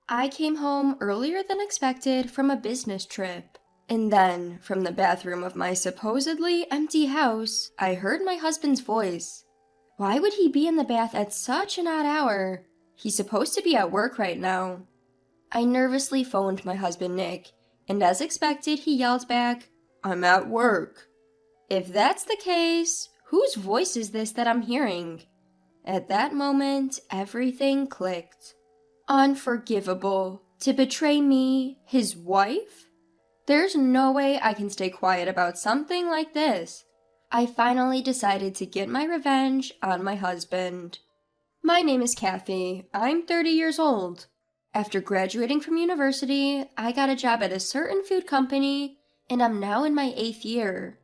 I came home earlier than expected from a business trip. And then, from the bathroom of my supposedly empty house, I heard my husband's voice. Why would he be in the bath at such an odd hour? He's supposed to be at work right now. I nervously phoned my husband Nick, and as expected, he yelled back, "I'm at work." If that's the case, whose voice is this that I'm hearing? At that moment, everything clicked. Unforgivable. To betray me, his wife? There's no way I can stay quiet about something like this. I finally decided to get my revenge on my husband. My name is Kathy. I'm 30 years old. After graduating from university, I got a job at a certain food company, and I'm now in my 8th year.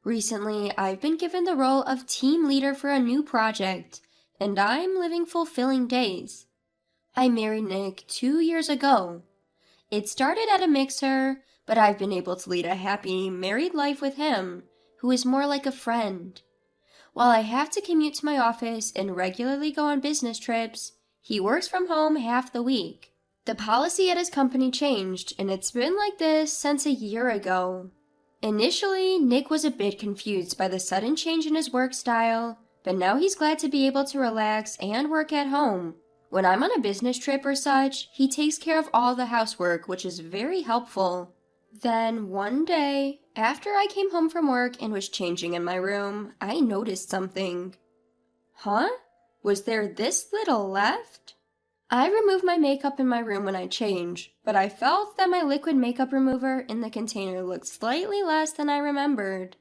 Recently, I've been given the role of team leader for a new project, and I'm living fulfilling days. I married Nick 2 years ago. It started at a mixer, but I've been able to lead a happy married life with him, who is more like a friend. While I have to commute to my office and regularly go on business trips, he works from home half the week. The policy at his company changed, and it's been like this since a year ago. Initially, Nick was a bit confused by the sudden change in his work style, but now he's glad to be able to relax and work at home. When I'm on a business trip or such, he takes care of all the housework, which is very helpful. Then, one day, after I came home from work and was changing in my room, I noticed something. Huh? Was there this little left? I remove my makeup in my room when I change, but I felt that my liquid makeup remover in the container looked slightly less than I remembered.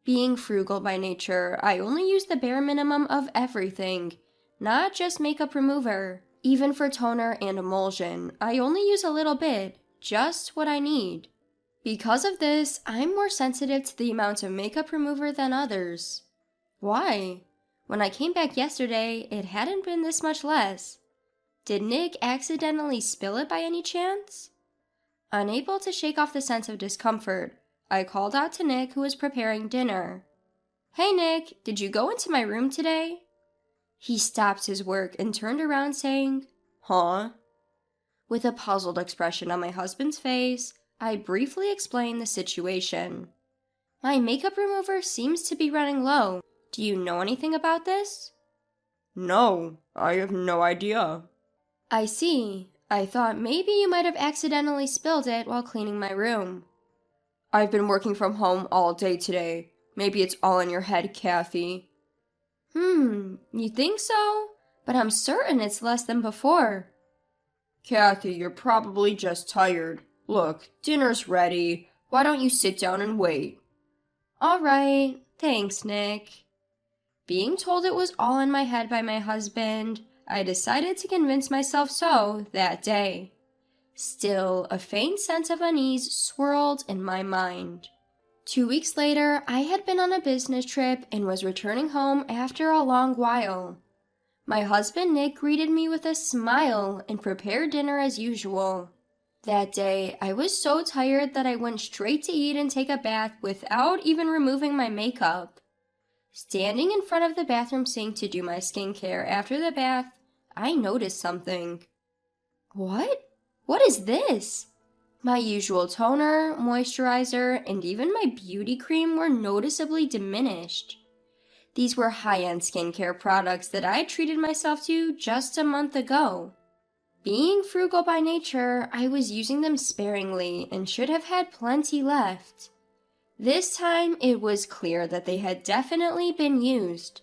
Being frugal by nature, I only use the bare minimum of everything, not just makeup remover. Even for toner and emulsion, I only use a little bit, just what I need. Because of this, I'm more sensitive to the amount of makeup remover than others. Why? When I came back yesterday, it hadn't been this much less. Did Nick accidentally spill it by any chance? Unable to shake off the sense of discomfort, I called out to Nick, who was preparing dinner. "Hey Nick, did you go into my room today?" He stopped his work and turned around saying, "Huh?" With a puzzled expression on my husband's face, I briefly explained the situation. "My makeup remover seems to be running low. Do you know anything about this?" No, I have no idea. I see. I thought maybe you might have accidentally spilled it while cleaning my room. I've been working from home all day today. Maybe it's all in your head, Kathy. You think so? But I'm certain it's less than before. Kathy, you're probably just tired. Look, dinner's ready. Why don't you sit down and wait? All right. Thanks, Nick. Being told it was all in my head by my husband, I decided to convince myself so that day. Still, a faint sense of unease swirled in my mind. 2 weeks later, I had been on a business trip and was returning home after a long while. My husband Nick greeted me with a smile and prepared dinner as usual. That day, I was so tired that I went straight to eat and take a bath without even removing my makeup. Standing in front of the bathroom sink to do my skincare after the bath, I noticed something. What? What is this? My usual toner, moisturizer, and even my beauty cream were noticeably diminished. These were high-end skincare products that I treated myself to just a month ago. Being frugal by nature, I was using them sparingly and should have had plenty left. This time, it was clear that they had definitely been used.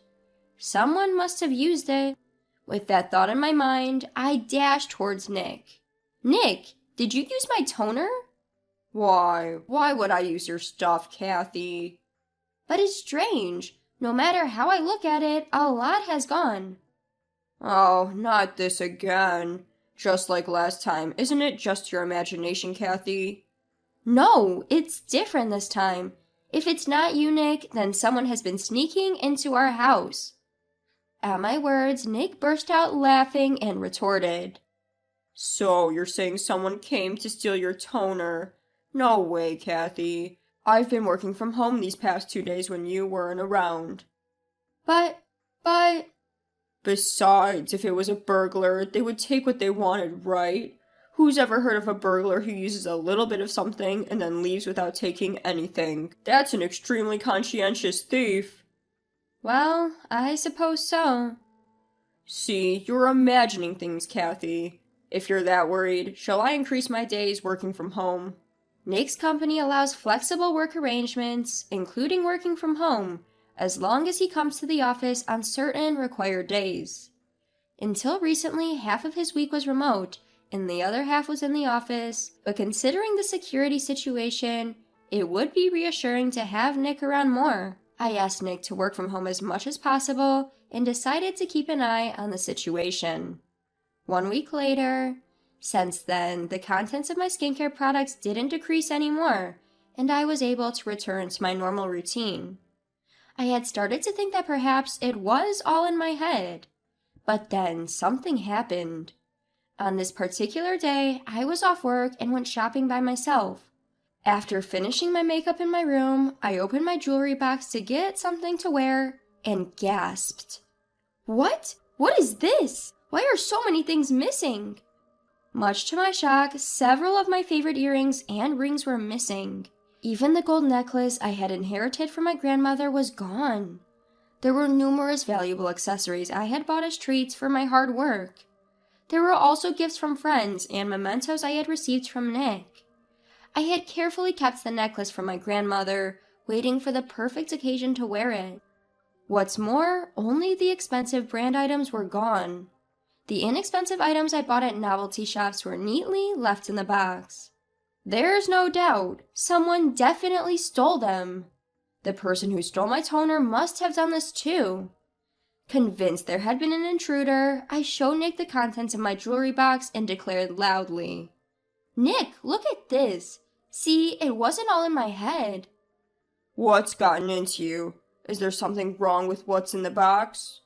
Someone must have used it. With that thought in my mind, I dashed towards Nick. "Nick, did you use my toner?" Why would I use your stuff, Kathy? But it's strange. No matter how I look at it, a lot has gone. Oh, not this again. Just like last time, isn't it just your imagination, Kathy? No, it's different this time. If it's not you, Nick, then someone has been sneaking into our house. At my words, Nick burst out laughing and retorted. So, you're saying someone came to steal your toner? No way, Kathy. I've been working from home these past 2 days when you weren't around. But... Besides, if it was a burglar, they would take what they wanted, right? Who's ever heard of a burglar who uses a little bit of something and then leaves without taking anything? That's an extremely conscientious thief. Well, I suppose so. See, you're imagining things, Kathy. If you're that worried, shall I increase my days working from home? Nick's company allows flexible work arrangements, including working from home, as long as he comes to the office on certain required days. Until recently, half of his week was remote, and the other half was in the office, but considering the security situation, it would be reassuring to have Nick around more. I asked Nick to work from home as much as possible and decided to keep an eye on the situation. 1 week later, since then, the contents of my skincare products didn't decrease anymore, and I was able to return to my normal routine. I had started to think that perhaps it was all in my head, but then something happened. On this particular day, I was off work and went shopping by myself. After finishing my makeup in my room, I opened my jewelry box to get something to wear and gasped. What? What is this? Why are so many things missing? Much to my shock, several of my favorite earrings and rings were missing. Even the gold necklace I had inherited from my grandmother was gone. There were numerous valuable accessories I had bought as treats for my hard work. There were also gifts from friends and mementos I had received from Nick. I had carefully kept the necklace from my grandmother, waiting for the perfect occasion to wear it. What's more, only the expensive brand items were gone. The inexpensive items I bought at novelty shops were neatly left in the box. There's no doubt, someone definitely stole them. The person who stole my toner must have done this too. Convinced there had been an intruder, I showed Nick the contents of my jewelry box and declared loudly, "Nick, look at this. See, it wasn't all in my head." What's gotten into you? Is there something wrong with what's in the box?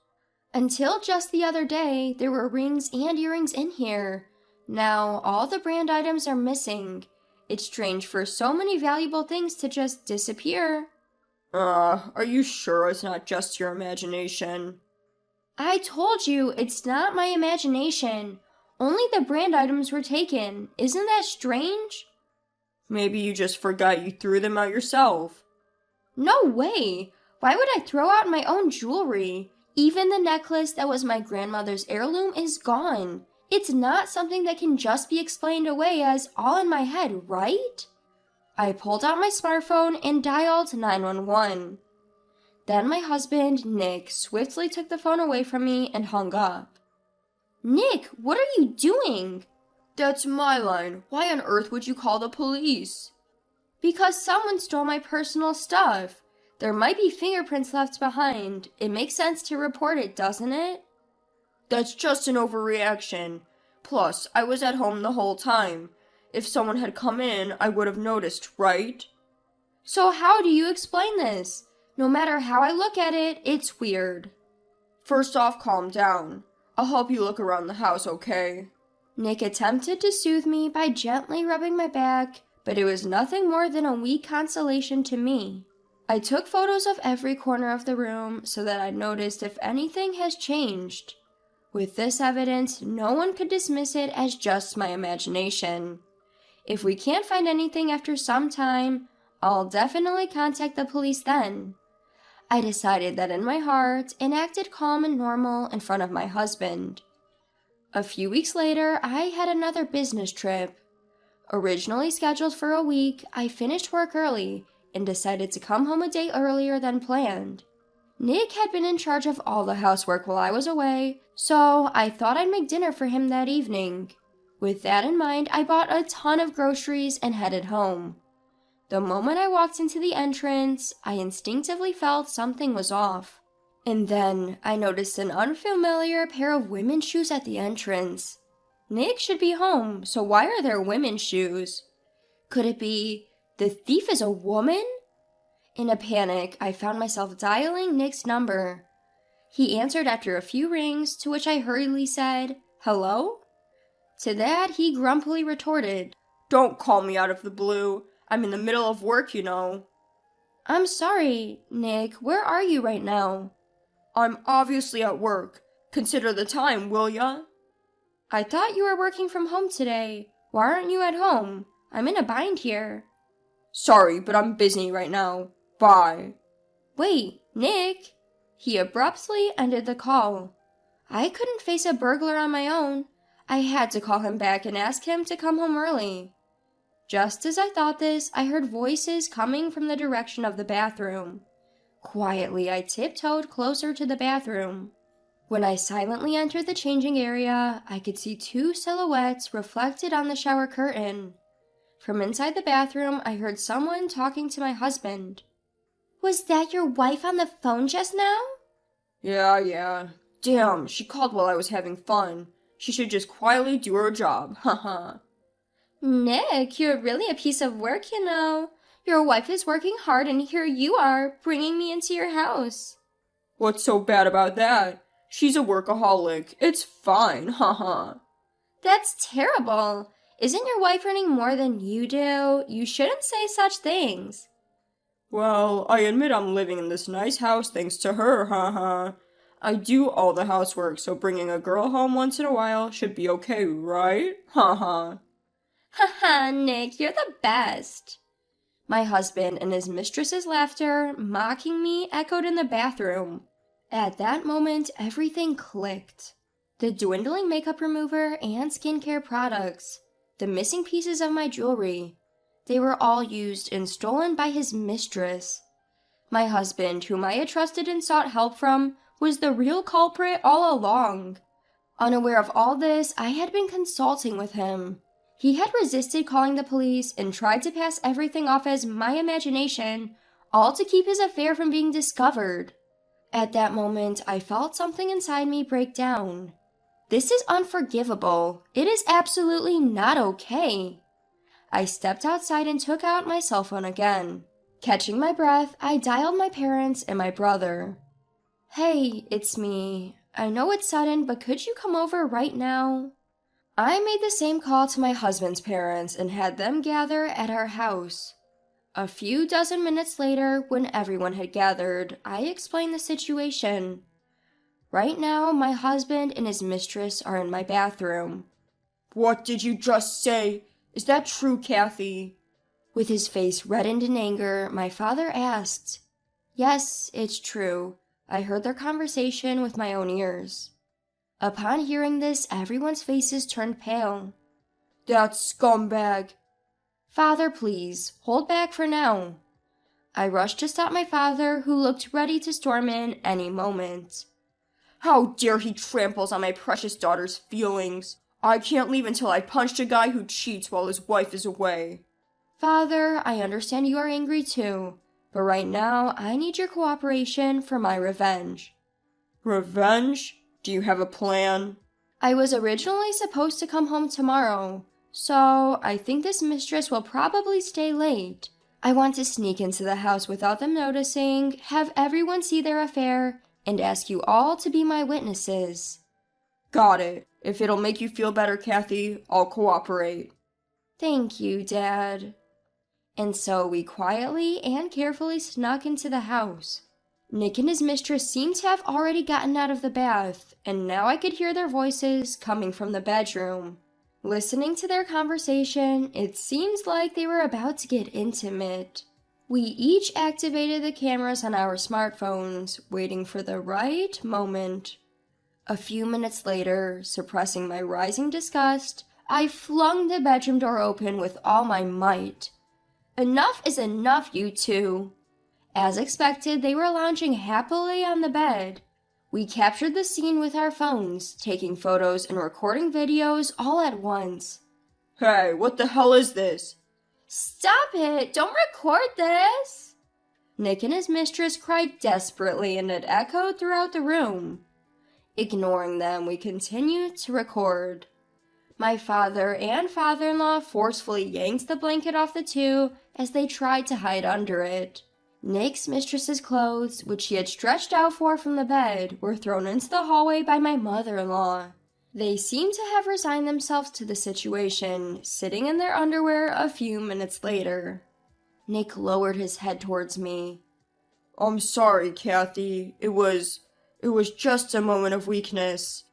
Until just the other day, there were rings and earrings in here. Now, all the brand items are missing. It's strange for so many valuable things to just disappear. Are you sure it's not just your imagination? I told you, it's not my imagination. Only the brand items were taken. Isn't that strange? Maybe you just forgot you threw them out yourself. No way! Why would I throw out my own jewelry? Even the necklace that was my grandmother's heirloom is gone. It's not something that can just be explained away as all in my head, right? I pulled out my smartphone and dialed 911. Then my husband, Nick, swiftly took the phone away from me and hung up. Nick, what are you doing? That's my line. Why on earth would you call the police? Because someone stole my personal stuff. There might be fingerprints left behind. It makes sense to report it, doesn't it? That's just an overreaction. Plus, I was at home the whole time. If someone had come in, I would have noticed, right? So how do you explain this? No matter how I look at it, it's weird. First off, calm down. I'll help you look around the house, okay? Nick attempted to soothe me by gently rubbing my back, but it was nothing more than a weak consolation to me. I took photos of every corner of the room so that I noticed if anything has changed. With this evidence, no one could dismiss it as just my imagination. If we can't find anything after some time, I'll definitely contact the police then. I decided that in my heart and acted calm and normal in front of my husband. A few weeks later, I had another business trip. Originally scheduled for a week, I finished work early and decided to come home a day earlier than planned. Nick had been in charge of all the housework while I was away, so I thought I'd make dinner for him that evening. With that in mind, I bought a ton of groceries and headed home. The moment I walked into the entrance, I instinctively felt something was off. And then I noticed an unfamiliar pair of women's shoes at the entrance. Nick should be home, so why are there women's shoes? Could it be the thief is a woman? In a panic, I found myself dialing Nick's number. He answered after a few rings, to which I hurriedly said, "Hello?" To that, he grumpily retorted, "Don't call me out of the blue. I'm in the middle of work, you know." "I'm sorry, Nick. Where are you right now?" "I'm obviously at work. Consider the time, will ya?" "I thought you were working from home today. Why aren't you at home? I'm in a bind here. Sorry, but I'm busy right now. Bye. Wait, Nick! He abruptly ended the call. I couldn't face a burglar on my own. I had to call him back and ask him to come home early. Just as I thought this, I heard voices coming from the direction of the bathroom. Quietly, I tiptoed closer to the bathroom. When I silently entered the changing area, I could see two silhouettes reflected on the shower curtain. From inside the bathroom, I heard someone talking to my husband. Was that your wife on the phone just now? Yeah. Damn, she called while I was having fun. She should just quietly do her job, haha. Nick, you're really a piece of work, you know. Your wife is working hard and here you are, bringing me into your house. What's so bad about that? She's a workaholic. It's fine, haha. That's terrible. Isn't your wife earning more than you do? You shouldn't say such things. Well, I admit I'm living in this nice house thanks to her, haha. I do all the housework, so bringing a girl home once in a while should be okay, right? Haha. Haha, Nick, you're the best. My husband and his mistress's laughter, mocking me, echoed in the bathroom. At that moment, everything clicked. The dwindling makeup remover and skincare products, the missing pieces of my jewelry, they were all used and stolen by his mistress. My husband, whom I had trusted and sought help from, was the real culprit all along. Unaware of all this, I had been consulting with him. He had resisted calling the police and tried to pass everything off as my imagination, all to keep his affair from being discovered. At that moment, I felt something inside me break down. This is unforgivable. It is absolutely not okay. I stepped outside and took out my cell phone again. Catching my breath, I dialed my parents and my brother. Hey, it's me. I know it's sudden, but could you come over right now? I made the same call to my husband's parents and had them gather at our house. A few dozen minutes later, when everyone had gathered, I explained the situation. Right now, my husband and his mistress are in my bathroom. What did you just say? Is that true, Kathy? With his face reddened in anger, my father asked. Yes, it's true. I heard their conversation with my own ears. Upon hearing this, everyone's faces turned pale. That scumbag! Father, please, hold back for now. I rushed to stop my father, who looked ready to storm in any moment. How dare he tramples on my precious daughter's feelings! I can't leave until I punched a guy who cheats while his wife is away. Father, I understand you are angry too, but right now I need your cooperation for my revenge. Revenge? Do you have a plan? I was originally supposed to come home tomorrow, so I think this mistress will probably stay late. I want to sneak into the house without them noticing, have everyone see their affair, and ask you all to be my witnesses. Got it. If it'll make you feel better, Kathy, I'll cooperate. Thank you, Dad. And so we quietly and carefully snuck into the house. Nick and his mistress seemed to have already gotten out of the bath, and now I could hear their voices coming from the bedroom. Listening to their conversation, it seems like they were about to get intimate. We each activated the cameras on our smartphones, waiting for the right moment. A few minutes later, suppressing my rising disgust, I flung the bedroom door open with all my might. Enough is enough, you two. As expected, they were lounging happily on the bed. We captured the scene with our phones, taking photos and recording videos all at once. Hey, what the hell is this? Stop it! Don't record this! Nick and his mistress cried desperately and it echoed throughout the room. Ignoring them, we continued to record. My father and father-in-law forcefully yanked the blanket off the two as they tried to hide under it. Nick's mistress's clothes, which she had stretched out for from the bed, were thrown into the hallway by my mother-in-law. They seemed to have resigned themselves to the situation, sitting in their underwear a few minutes later. Nick lowered his head towards me. I'm sorry, Kathy. It was just a moment of weakness.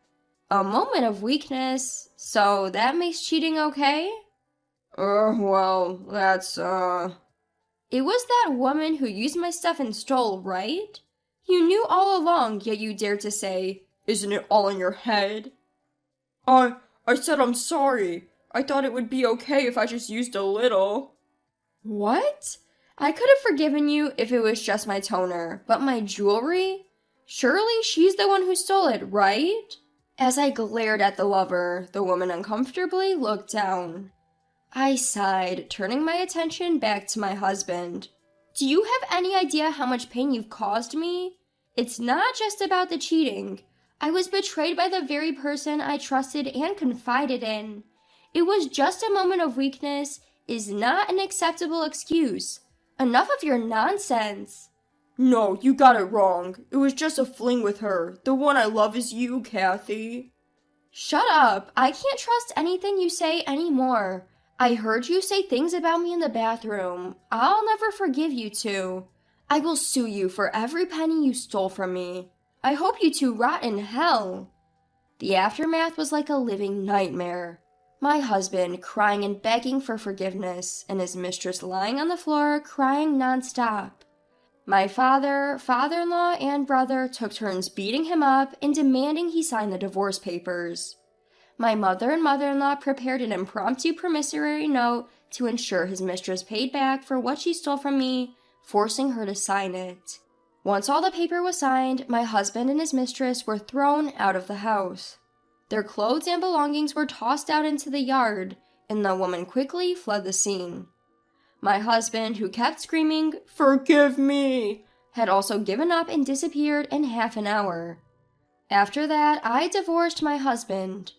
A moment of weakness? So that makes cheating okay? Well, that's, It was that woman who used my stuff and stole, right? You knew all along, yet you dared to say, isn't it all in your head? I said I'm sorry. I thought it would be okay if I just used a little. what? I could have forgiven you if it was just my toner, but my jewelry? Surely she's the one who stole it, right? As I glared at the lover, the woman uncomfortably looked down. I sighed, turning my attention back to my husband. Do you have any idea how much pain you've caused me? It's not just about the cheating. I was betrayed by the very person I trusted and confided in. It was just a moment of weakness, is not an acceptable excuse. Enough of your nonsense. No, you got it wrong. It was just a fling with her. The one I love is you, Kathy. Shut up. I can't trust anything you say anymore. I heard you say things about me in the bathroom. I'll never forgive you two. I will sue you for every penny you stole from me. I hope you two rot in hell. The aftermath was like a living nightmare. My husband crying and begging for forgiveness, and his mistress lying on the floor crying nonstop. My father, father-in-law, and brother took turns beating him up and demanding he sign the divorce papers. My mother and mother-in-law prepared an impromptu promissory note to ensure his mistress paid back for what she stole from me, forcing her to sign it. Once all the paper was signed, my husband and his mistress were thrown out of the house. Their clothes and belongings were tossed out into the yard, and the woman quickly fled the scene. My husband, who kept screaming, "Forgive me!" had also given up and disappeared in half an hour. After that, I divorced my husband.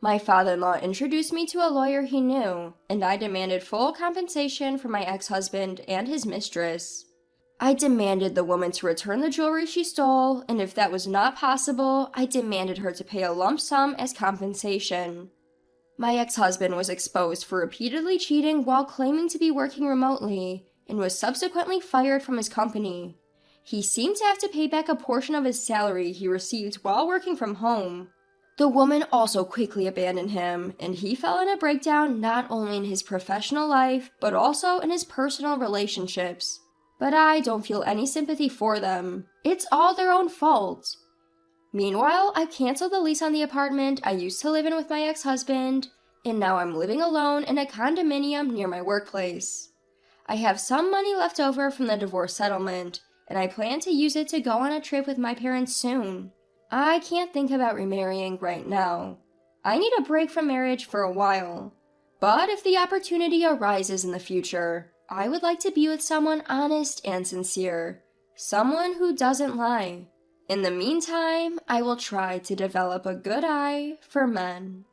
My father-in-law introduced me to a lawyer he knew, and I demanded full compensation for my ex-husband and his mistress. I demanded the woman to return the jewelry she stole, and if that was not possible, I demanded her to pay a lump sum as compensation. My ex-husband was exposed for repeatedly cheating while claiming to be working remotely, and was subsequently fired from his company. He seemed to have to pay back a portion of his salary he received while working from home. The woman also quickly abandoned him, and he fell in a breakdown not only in his professional life, but also in his personal relationships. But I don't feel any sympathy for them. It's all their own fault. Meanwhile, I canceled the lease on the apartment I used to live in with my ex-husband, and now I'm living alone in a condominium near my workplace. I have some money left over from the divorce settlement, and I plan to use it to go on a trip with my parents soon. I can't think about remarrying right now. I need a break from marriage for a while. But if the opportunity arises in the future, I would like to be with someone honest and sincere. Someone who doesn't lie. In the meantime, I will try to develop a good eye for men.